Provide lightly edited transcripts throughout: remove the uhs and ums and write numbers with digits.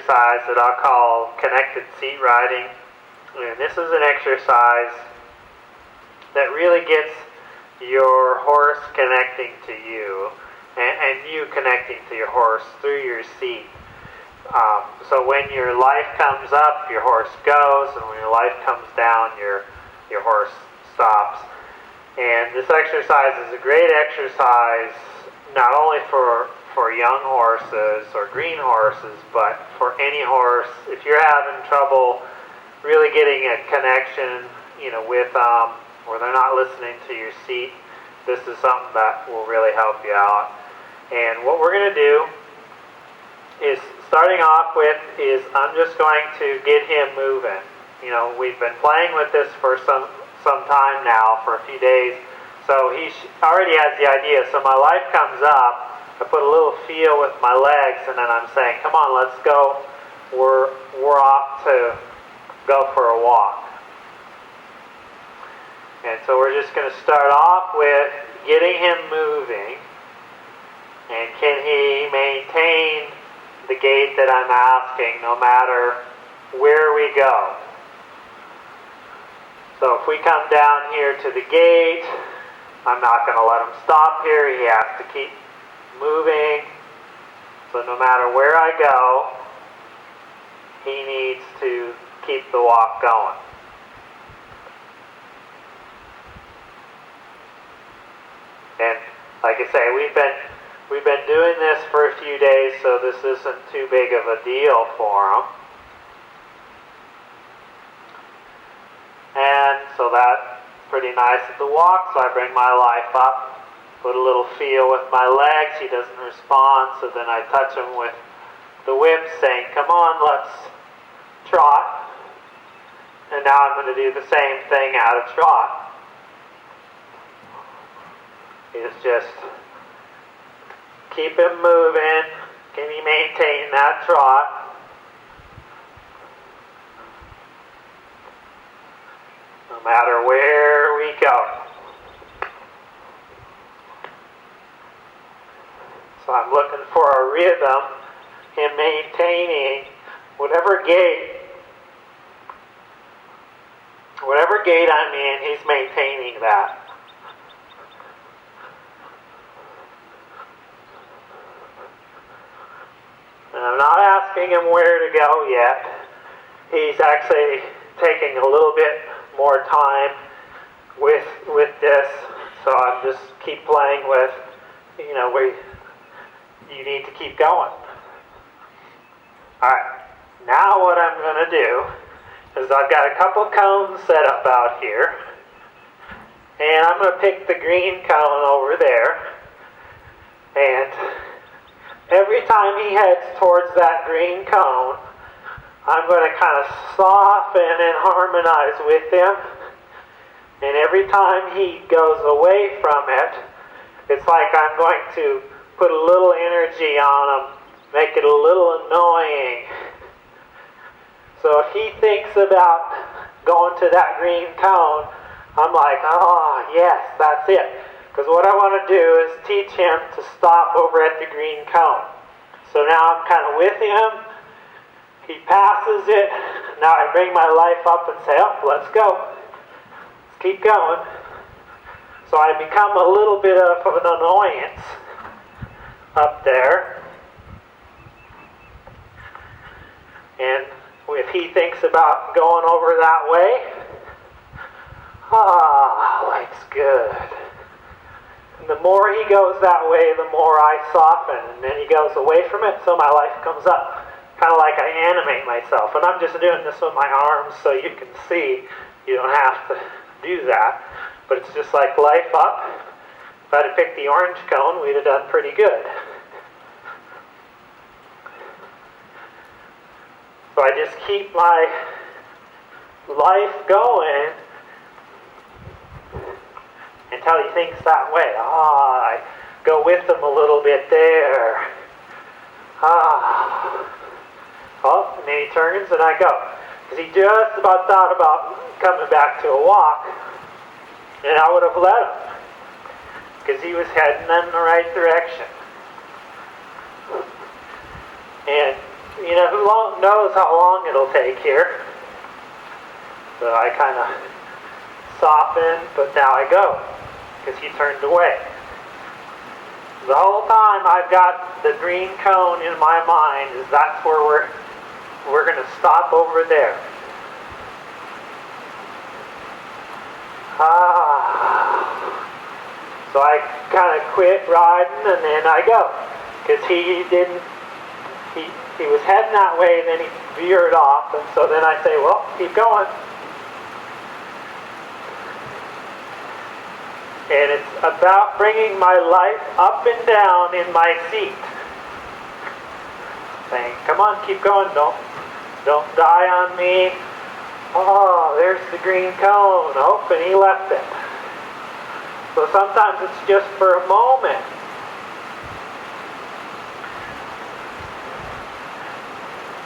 exercise that I'll call connected seat riding. And this is an exercise that really gets your horse connecting to you and you connecting to your horse through your seat. So when your life comes up, your horse goes, and when your life comes down, your horse stops. And this exercise is a great exercise not only for young horses or green horses, but for any horse. If you're having trouble really getting a connection, with them, or they're not listening to your seat, this is something that will really help you out. And what we're going to do is, starting off with, is I'm just going to get him moving. We've been playing with this for some time now, for a few days, so he already has the idea. So my life comes up, I put a little feel with my legs, and then I'm saying, come on, let's go. We're off to go for a walk. And so we're just going to start off with getting him moving. And can he maintain the gait that I'm asking no matter where we go? So if we come down here to the gate, I'm not going to let him stop here. He has to keep moving. So no matter where I go, he needs to keep the walk going. And like I say, we've been doing this for a few days, so this isn't too big of a deal for him. And so that's pretty nice at the walk, so I bring my life up, put a little feel with my legs. He doesn't respond, so then I touch him with the whip, saying, come on, let's trot. And now I'm going to do the same thing out of trot. Is just keep him moving. Can he maintain that trot? No matter where we go. So I'm looking for a rhythm in maintaining whatever gait I'm in, he's maintaining that. And I'm not asking him where to go yet. He's actually taking a little bit more time with this. So I'm just keep playing with, you need to keep going. Alright, now what I'm going to do is I've got a couple cones set up out here. And I'm going to pick the green cone over there. And every time he heads towards that green cone, I'm going to kind of soften and harmonize with him. And every time he goes away from it, it's like I'm going to put a little energy on him, make it a little annoying. So if he thinks about going to that green cone, I'm like, oh, yes, that's it. Because what I want to do is teach him to stop over at the green cone. So now I'm kind of with him. He passes it. Now I bring my life up and say, oh, let's go. Let's keep going. So I become a little bit of an annoyance up there. And if he thinks about going over that way, life's good. And the more he goes that way, the more I soften. And then he goes away from it, so my life comes up. Kind of like I animate myself. And I'm just doing this with my arms so you can see. You don't have to do that. But it's just like life up. If I'd have picked the orange cone, we'd have done pretty good. So I just keep my life going until he thinks that way. I go with him a little bit there. Oh, and then he turns and I go. Because he just about thought about coming back to a walk, and I would have let him. Because he was heading in the right direction. And who knows how long it'll take here. So I kind of soften, but now I go, because he turned away. The whole time I've got the green cone in my mind is that's where we're going to stop over there. So I kind of quit riding and then I go, because he was heading that way and then he veered off, and so then I say, well, keep going. And it's about bringing my life up and down in my seat. Saying, come on, keep going, don't die on me. Oh, there's the green cone. Oh, and he left it. So sometimes it's just for a moment.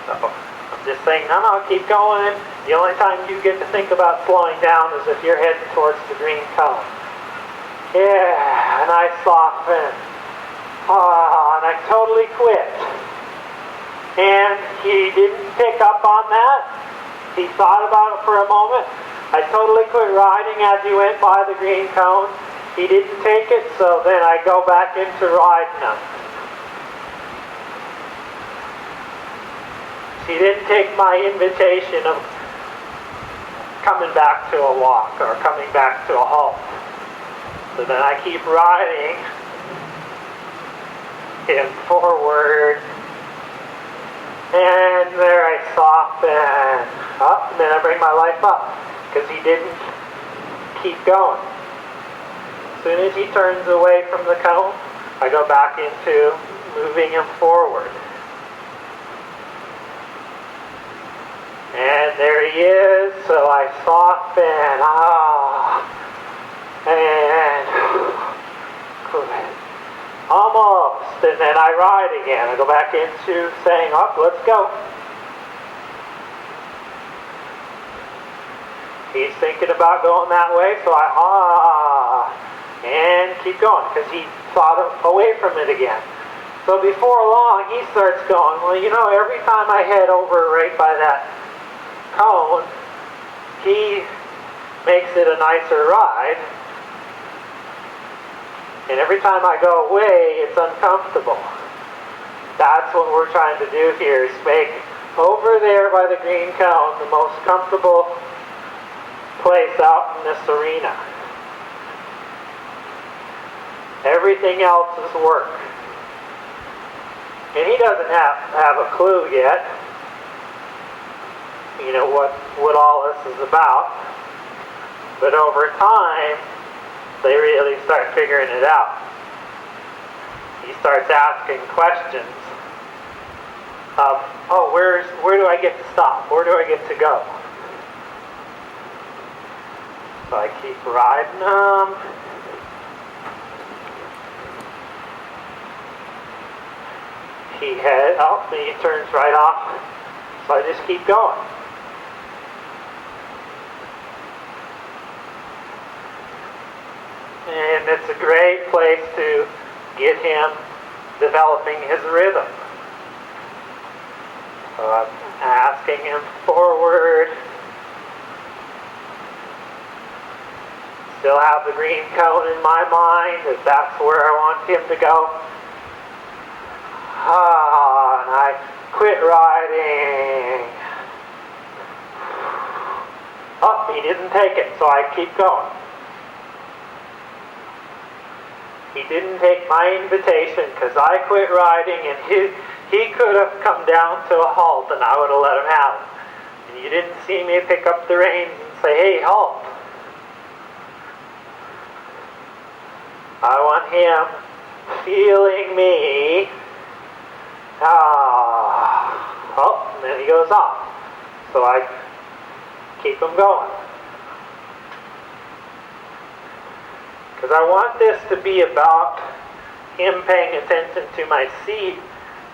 So I'm just saying, no, keep going. The only time you get to think about slowing down is if you're heading towards the green cone. Yeah, and I soften. And I totally quit. And he didn't pick up on that. He thought about it for a moment. I totally quit riding as he went by the green cone. He didn't take it, so then I go back into riding him. He didn't take my invitation of coming back to a walk or coming back to a halt. So then I keep riding him forward, and there I soften up, and then I bring my life up, because he didn't keep going. As soon as he turns away from the cone, I go back into moving him forward. And there he is, so I soften, and almost, and then I ride again. I go back into saying, let's go. He's thinking about going that way, so I and keep going, because he thought away from it again. So before long, he starts going, well, every time I head over right by that cone, he makes it a nicer ride. And every time I go away, it's uncomfortable. That's what we're trying to do here, is make over there by the green cone the most comfortable place out in this arena. Everything else is work. And he doesn't have a clue yet, what all this is about. But over time, they really start figuring it out. He starts asking questions of, where do I get to stop? Where do I get to go? So I keep riding him. He turns right off. So I just keep going. And it's a great place to get him developing his rhythm. So I'm asking him forward. Still have the green cone in my mind, if that's where I want him to go. And I quit riding. He didn't take it, so I keep going. He didn't take my invitation, because I quit riding, and he could have come down to a halt and I would have let him have it. And you didn't see me pick up the reins and say, hey, halt. I want him feeling me. And then he goes off. So I keep him going. Because I want this to be about him paying attention to my seat,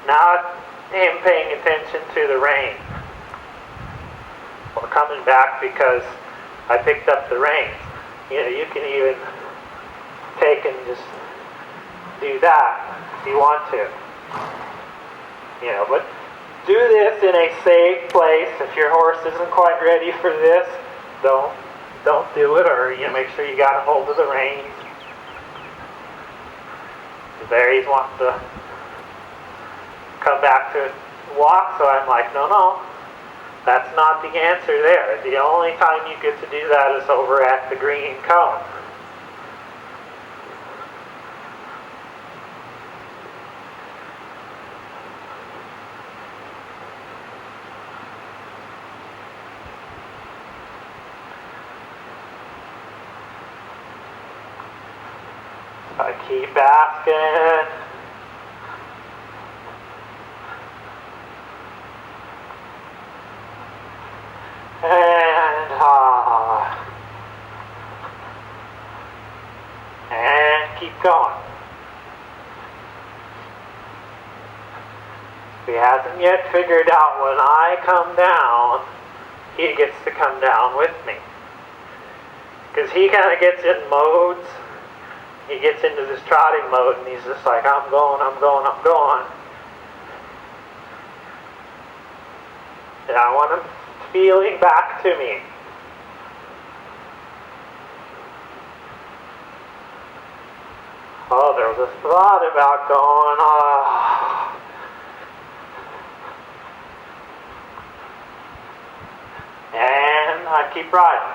not him paying attention to the reins. Or coming back because I picked up the reins. You can even take and just do that if you want to. But do this in a safe place. If your horse isn't quite ready for this, don't do it, or make sure you got a hold of the reins. There he's wanting to come back to walk, so I'm like, no, that's not the answer there. The only time you get to do that is over at the green cone. I keep asking. And keep going. He hasn't yet figured out when I come down, he gets to come down with me. Because he kind of gets in modes. He gets into this trotting mode and he's just like, I'm going. And I want him feeling back to me. Oh, there was a thought about going, and I keep riding.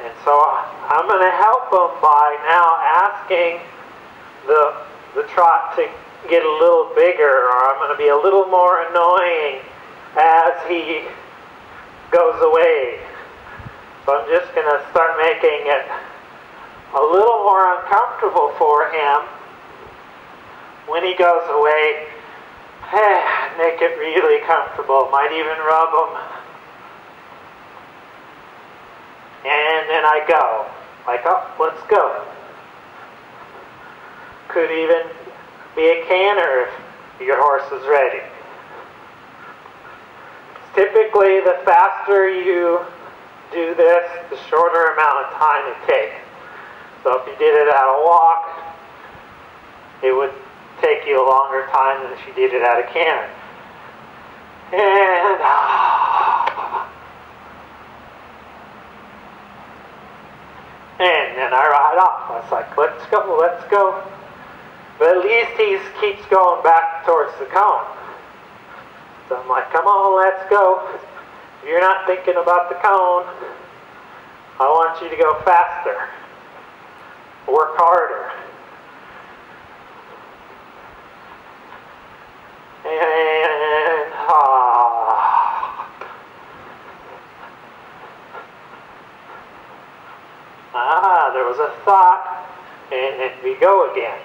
And so I'm going to help him by now asking the trot to get a little bigger, or I'm going to be a little more annoying as he goes away. So I'm just going to start making it a little more uncomfortable for him when he goes away. Make it really comfortable. Might even rub him. And then I go. Like, oh, let's go. Could even be a canter if your horse is ready. Typically, the faster you do this, the shorter amount of time it takes. So if you did it at a walk, it would take you a longer time than if you did it at a canter. And then I ride off. I was like, let's go. But at least he keeps going back towards the cone. So I'm like, come on, let's go. If you're not thinking about the cone, I want you to go faster. Work harder. And there was a thought, and then we go again.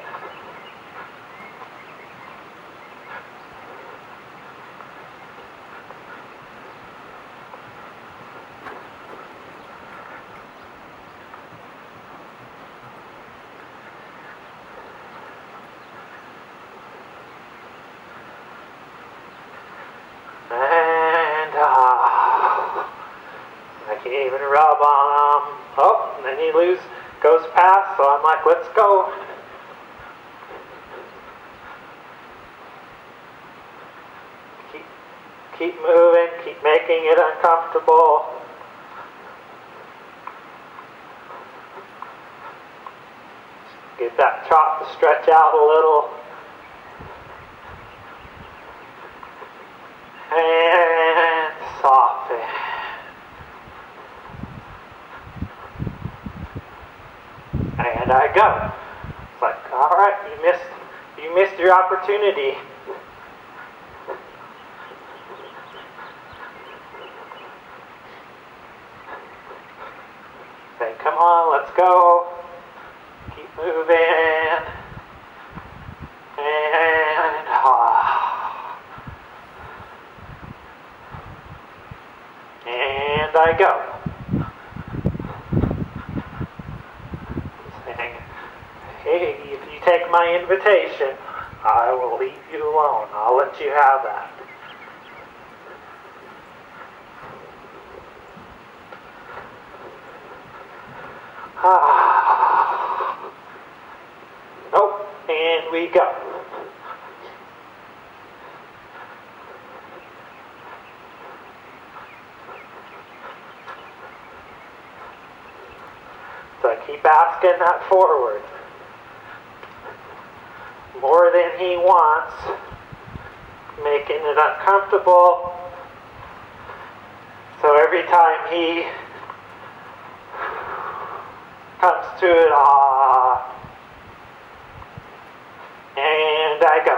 And I can even rub on him. Oh, and then he goes past, so I'm like, let's go. Keep moving, keep making it uncomfortable. Get that trot to stretch out a little. And soften. And I go. It's like, all right, you missed your opportunity. Okay, come on, let's go. Keep moving. And and I go. Saying, hey, if you take my invitation, I will leave you alone. I'll let you have that. Nope, and we go. keep asking that forward. More than he wants, making it uncomfortable. So every time he comes to it, and I go.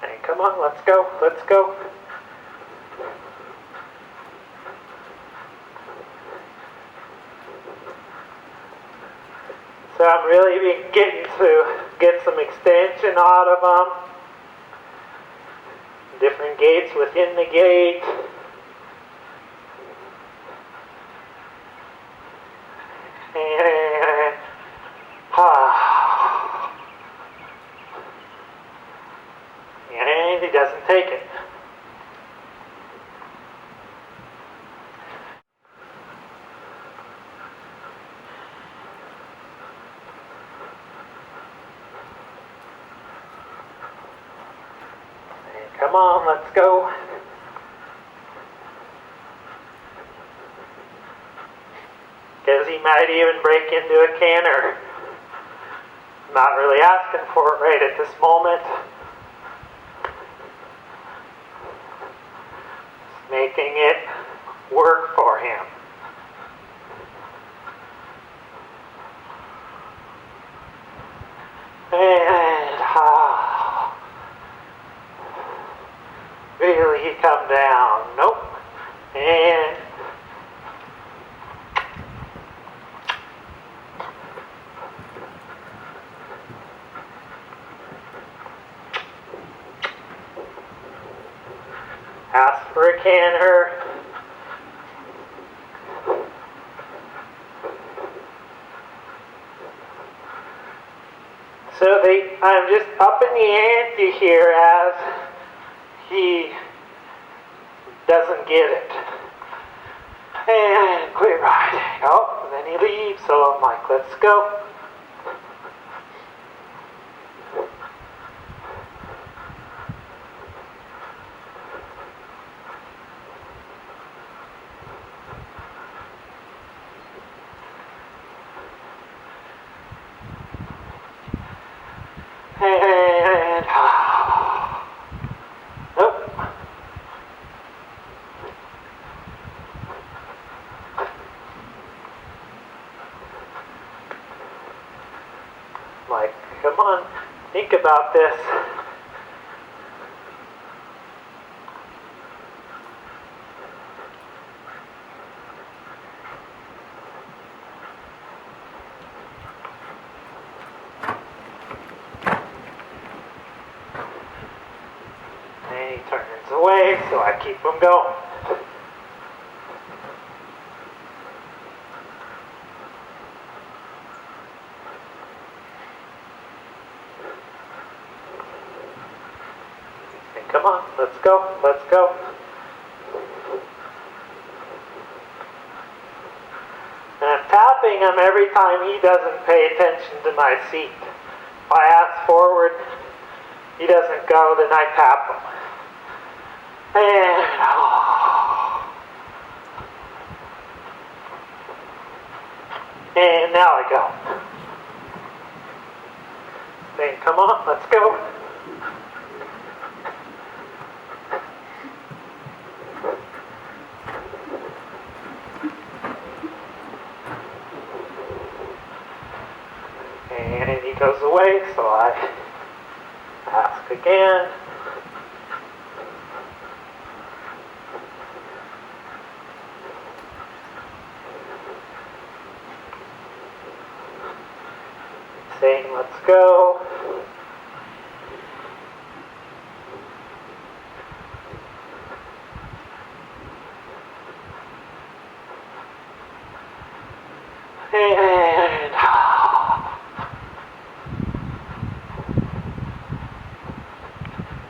And come on, let's go, let's go. So I'm really getting to get some extension out of them. Different gaits within the gait. And he doesn't take it. Come on, let's go. Because he might even break into a canter. Not really asking for it right at this moment. Just making it work for him. And really come down. Nope. And ask for a canter. So I'm just upping the ante here as he doesn't get it. And quit riding. Oh, and then he leaves, so I'm like, let's go. And nope. Like, come on, think about this. And he turns away, so I keep him going. And come on, let's go, let's go. And I'm tapping him every time he doesn't pay attention to my seat. If I ask forward, he doesn't go, then I tap him. And now I go. Then come on, let's go. And he goes away, so I ask again. Saying, let's go.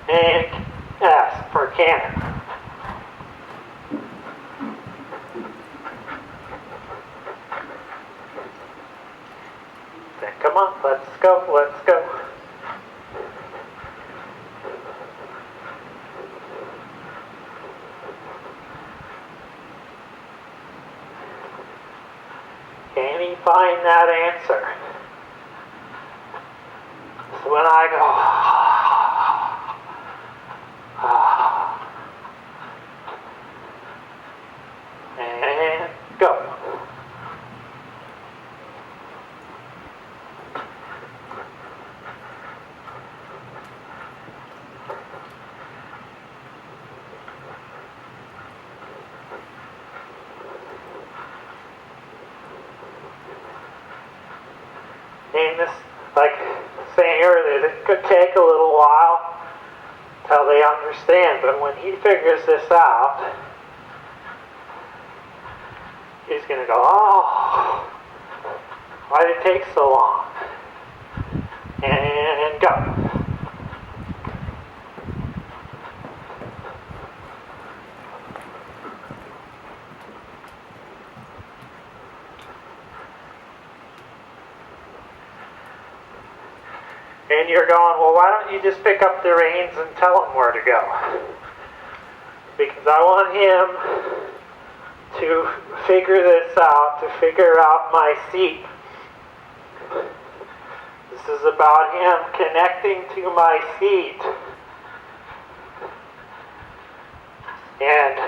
And ask for a cannon. Then come on, let's go, let's go. me find that answer. So when I go, and go. And this, like saying earlier, it could take a little while till they understand, but when he figures this out, he's going to go, oh, why did it take so long? And go. And you're going, well, why don't you just pick up the reins and tell him where to go? Because I want him to figure this out, to figure out my seat. This is about him connecting to my seat. And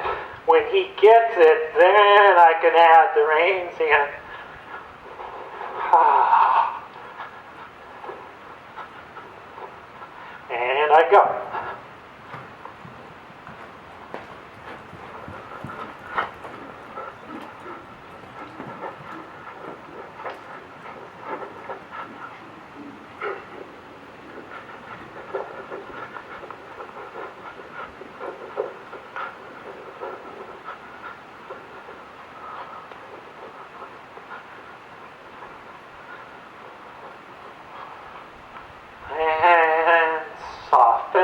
when he gets it, then I can add the reins in. And I go. And soften.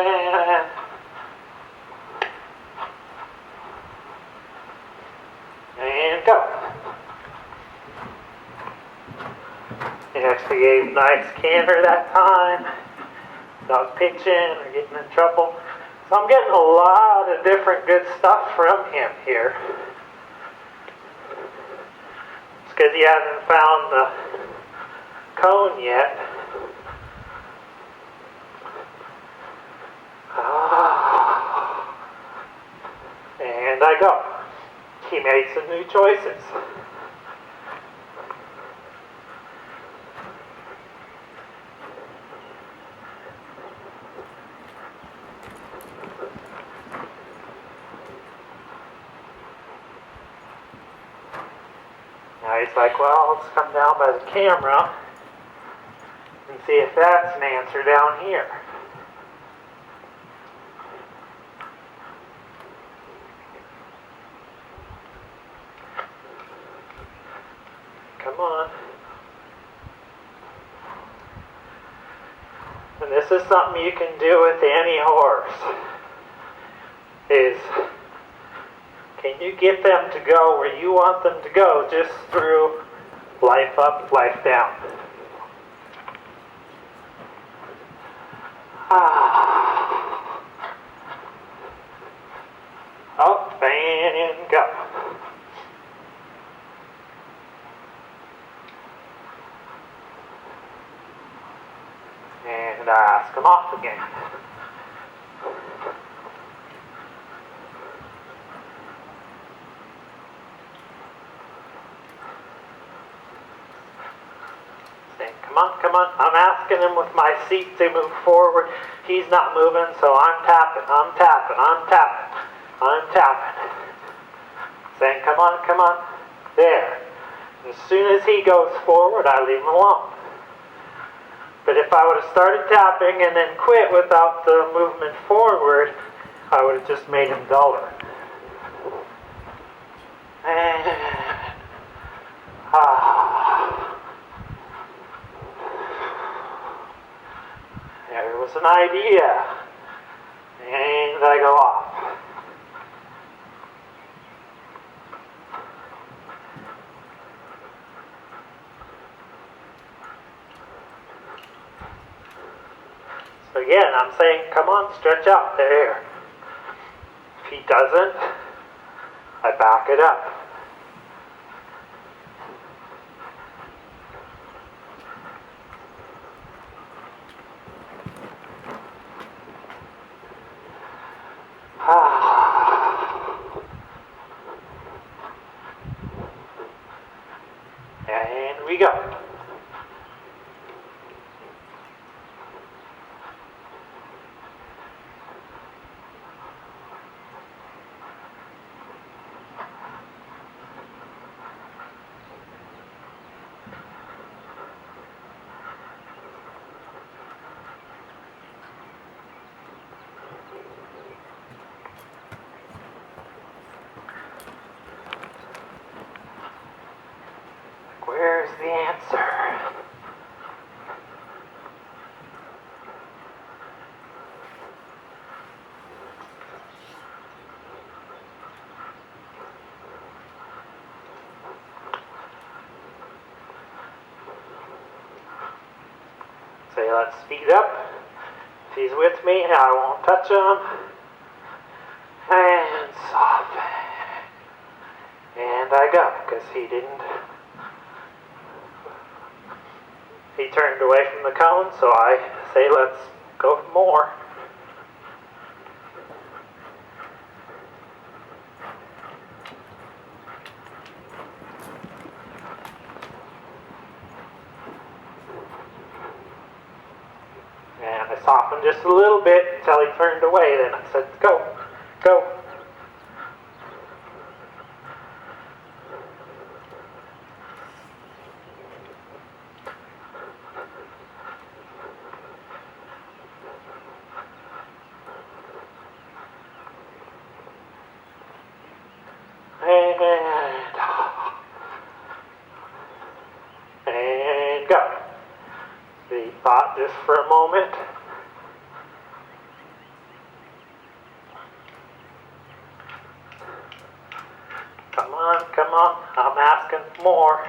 And go. He actually gave a nice canter that time without pitching or getting in trouble. So I'm getting a lot of different good stuff from him here. It's because he hasn't found the cone yet. And I go. He made some new choices. Now he's like, well, let's come down by the camera and see if that's an answer down here. Come on. And this is something you can do with any horse. Is, can you get them to go where you want them to go just through life up, life down? Up and go. And ask them off again. Say, come on, come on. I'm asking him with my seat to move forward. He's not moving, so I'm tapping, I'm tapping, I'm tapping, I'm tapping. Saying, come on, come on. There. As soon as he goes forward, I leave him alone. But if I would have started tapping and then quit without the movement forward, I would have just made him duller. And there was an idea. And I go off. So again, I'm saying, come on, stretch out there. If he doesn't, I back it up. go. Where's the answer? Say, let's speed up. If he's with me, I won't touch him. And soften. And I go, because he didn't. He turned away from the cone, so I say, let's go for more. And I softened just a little bit until he turned away. Then I said, go, go. And go. The thought just for a moment. Come on, I'm asking for more.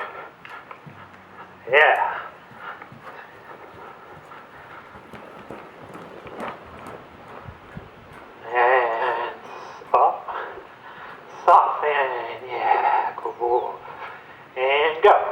Yeah. And up, soften, yeah, cool. And go.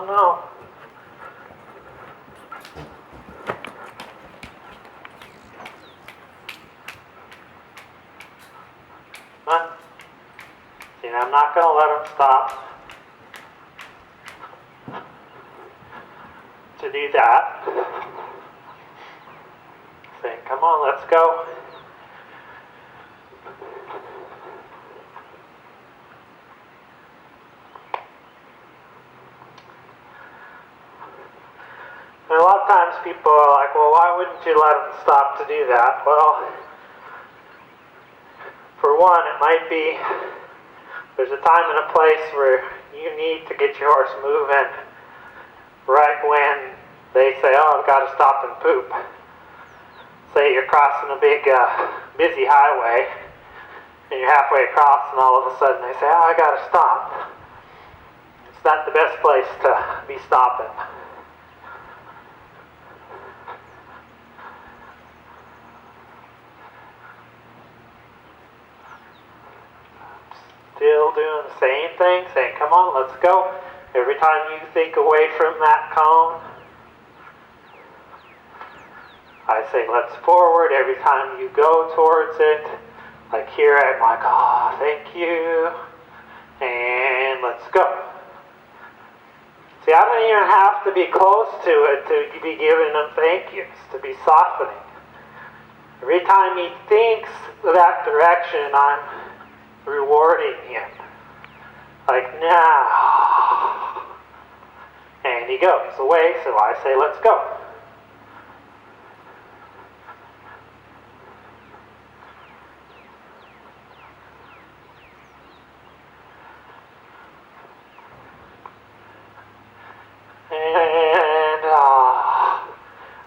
No. But, see, I'm not going to let him stop to do that. Say, come on, let's go. And a lot of times people are like, well, why wouldn't you let them stop to do that? Well, for one, it might be there's a time and a place where you need to get your horse moving right when they say, oh, I've got to stop and poop. Say you're crossing a big, busy highway, and you're halfway across, and all of a sudden they say, oh, I got to stop. It's not the best place to be stopping. Still doing the same thing, saying, come on, let's go. Every time you think away from that cone, I say, let's forward. Every time you go towards it, like here, I'm like, oh, thank you. And let's go. See, I don't even have to be close to it to be giving them thank yous, to be softening. Every time he thinks that direction, I'm rewarding him. Like, now. And he goes away, so I say, let's go.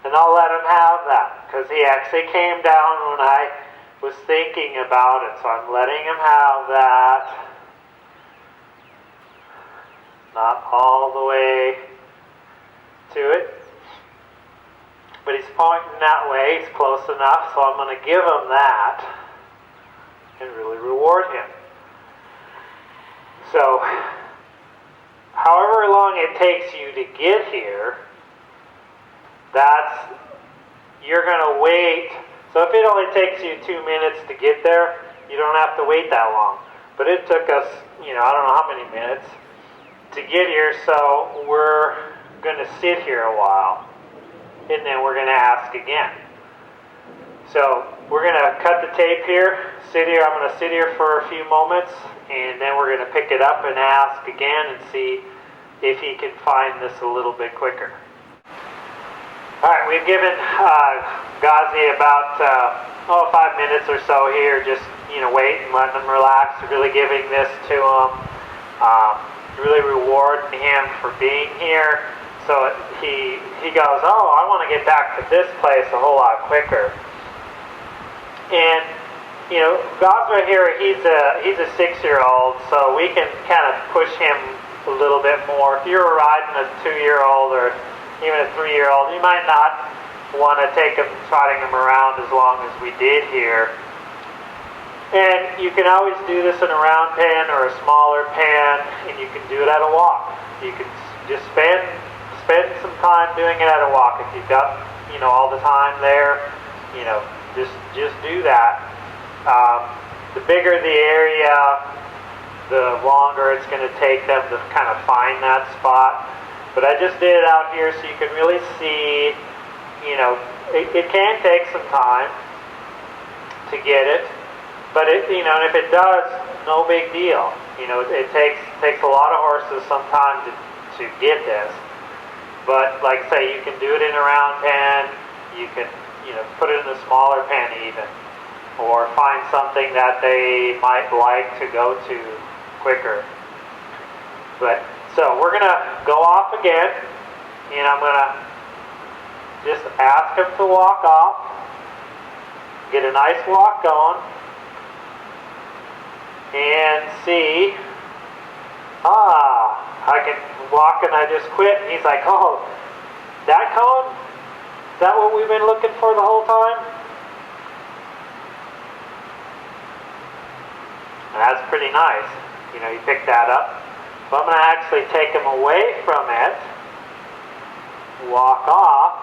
And I'll let him have that, because he actually came down when I was thinking about it, so I'm letting him have that. Not all the way to it, but he's pointing that way. He's close enough, so I'm going to give him that and really reward him. So, however long it takes you to get here, you're going to wait. So if it only takes you 2 minutes to get there, you don't have to wait that long. But it took us, I don't know how many minutes to get here, so we're going to sit here a while, and then we're going to ask again. So we're going to cut the tape here, sit here. I'm going to sit here for a few moments, and then we're going to pick it up and ask again and see if he can find this a little bit quicker. All right, we've given Ghazi about 5 minutes or so here, just wait and letting him relax, really giving this to him, really rewarding him for being here. So he goes, oh, I want to get back to this place a whole lot quicker. And Ghazi here, he's a 6-year-old, so we can kind of push him a little bit more. If you're riding a 2-year-old or even a 3-year-old, you might not want to take him, trotting him around as long as we did here. And you can always do this in a round pen or a smaller pen, and you can do it at a walk. You can just spend some time doing it at a walk. If you've got all the time there, just do that. The bigger the area, the longer it's going to take them to kind of find that spot. But I just did it out here so you can really see, it can take some time to get it. But and if it does, no big deal. It takes a lot of horses sometimes to get this. But like I say, you can do it in a round pen. You can put it in a smaller pen even, or find something that they might like to go to quicker. But so we're gonna go off again, and I'm gonna just ask him to walk off. Get a nice walk going. And see, I can walk and I just quit. And he's like, oh, that cone? Is that what we've been looking for the whole time? And that's pretty nice. You pick that up. So I'm going to actually take him away from it, walk off,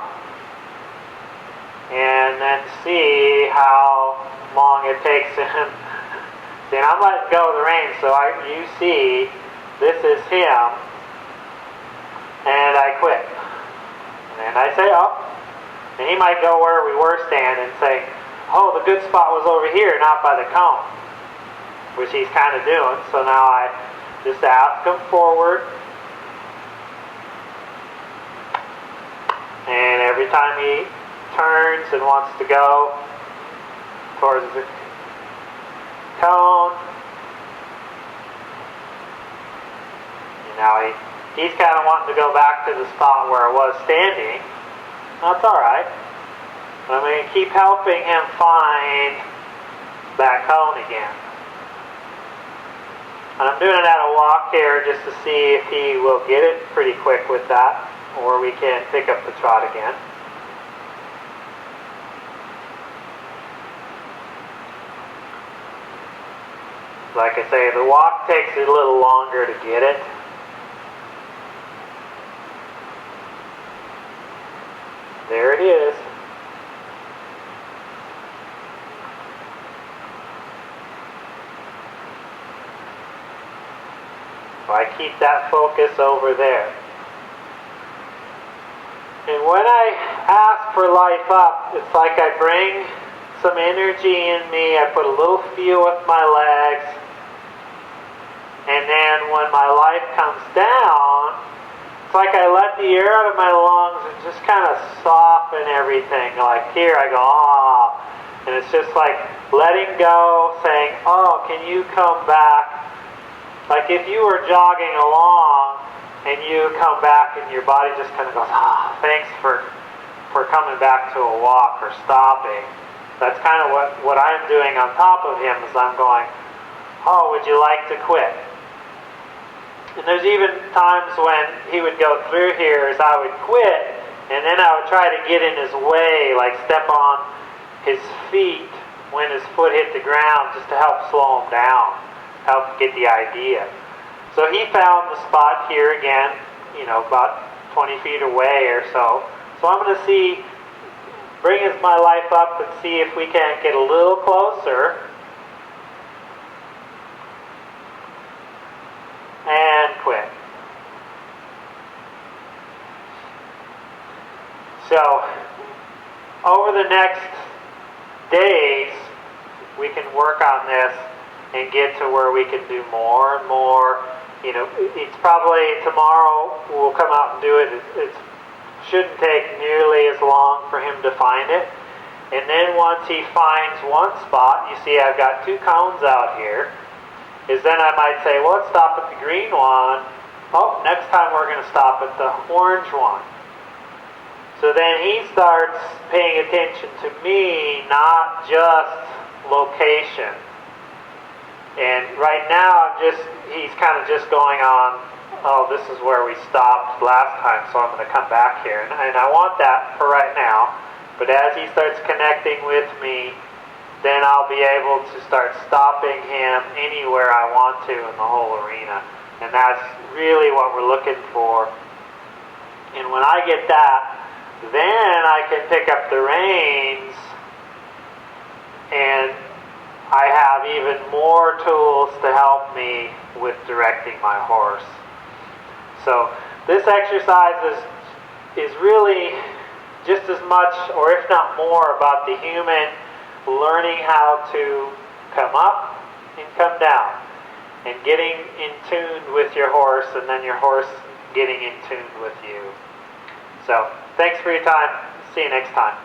and then see how long it takes him. Then I'm letting go of the reins, so you see, this is him, and I quit. And then I say, oh, and he might go where we were standing and say, oh, the good spot was over here, not by the cone, which he's kind of doing. So now I just ask him forward, and every time he turns and wants to go towards the cone, now he's kind of wanting to go back to the spot where I was standing. That's alright. I'm going to keep helping him find that cone again. And I'm doing it at a walk here just to see if he will get it pretty quick with that, or we can pick up the trot again. Like I say, the walk takes a little longer to get it. There it is. So I keep that focus over there. And when I ask for life up, it's like I bring some energy in me. I put a little feel with my legs. And then when my life comes down, it's like I let the air out of my lungs and just kind of soften everything. Like here I go, ah. And it's just like letting go, saying, oh, can you come back? Like if you were jogging along and you come back and your body just kind of goes, thanks for coming back to a walk or stopping. That's kind of what I'm doing on top of him, is I'm going, oh, would you like to quit? And there's even times when he would go through here as I would quit, and then I would try to get in his way, like step on his feet when his foot hit the ground, just to help slow him down, help get the idea. So he found the spot here again, about 20 feet away or so. So I'm going to bring my life up and see if we can't get a little closer. And quit. So, over the next days, we can work on this and get to where we can do more and more. It's probably tomorrow we'll come out and do it. It shouldn't take nearly as long for him to find it. And then once he finds one spot, you see I've got 2 cones out here, is then I might say, well, let's stop at the green one. Oh, next time we're going to stop at the orange one. So then he starts paying attention to me, not just location. And right now, he's kind of just going on, oh, this is where we stopped last time, so I'm going to come back here. And I want that for right now. But as he starts connecting with me, then I'll be able to start stopping him anywhere I want to in the whole arena. And that's really what we're looking for. And when I get that, then I can pick up the reins, and I have even more tools to help me with directing my horse. So this exercise is really just as much, or if not more, about the human learning how to come up and come down, and getting in tune with your horse, and then your horse getting in tune with you. So, thanks for your time. See you next time.